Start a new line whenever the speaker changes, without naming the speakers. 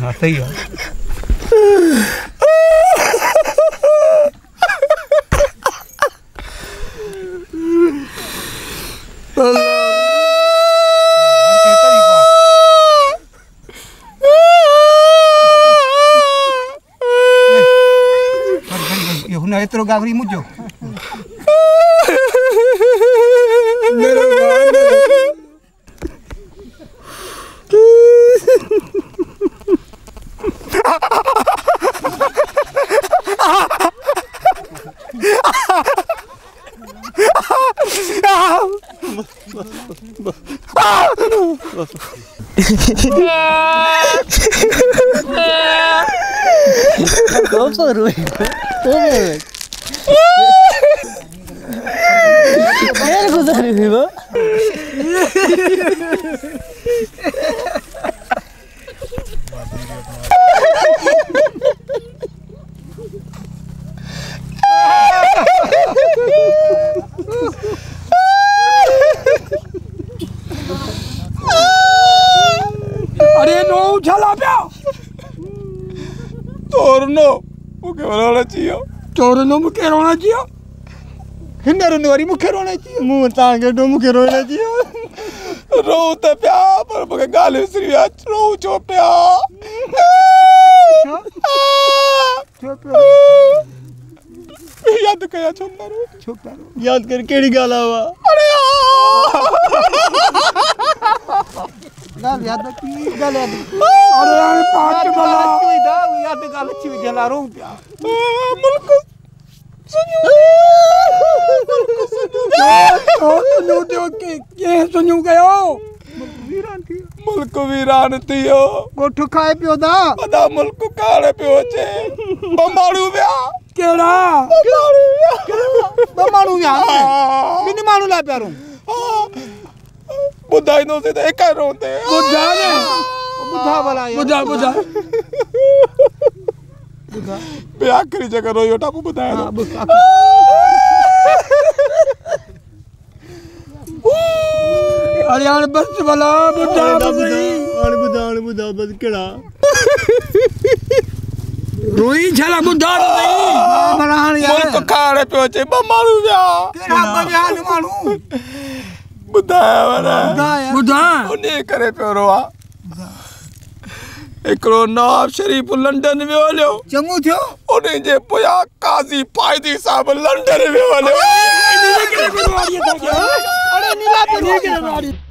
हां सही है ये हुन एतरो गावरी मुजो मेरे
Kau seru itu. Bayar aku seru itu.
अरे नो उछला पे तोरनो मुखे रोना चाहिए तोरनो मुखे रोना चाहिए हिंदर नोरी मुखे रोना चाहिए मुंह तांगे दो मुखे रोना चाहिए रोते प्या पर मुखे गाली श्री आज रो चो प्या याद कया छोटा रो याद कर केड़ी गाला हुआ अरे गाल याद की गाल याद अरे यार पांच बला दा याद गाल छी जला रो प्या मुल्क सुनो सुनो के सुनो गयो मुल्क वीरान थियो गोठ खाए पियो दा अदा मुल्क काले पियो छे बमाड़ू व्या केड़ा बमाड़ू व्या बिन मानू ला प्यारो बुधाई नो से एक रोते बुधा ने बुधा वाला बुधा बुधा बुधा बे आखिरी जगह रोयो टापू बुधाया हां अरे यार बस वाला बुधा बुधा बस केड़ा रोई झला बुधा नहीं मरान यार मुल्क खाड़े पे छे बमारू जा केड़ा बजान मानू बुधाया वाला बुधा ओने करे पे रोआ एकरो नवाब शरीफ लंदन में होलो चंगू थियो ओने जे पोया काजी फायदी साहब लंदन में होलो अरे नीला पे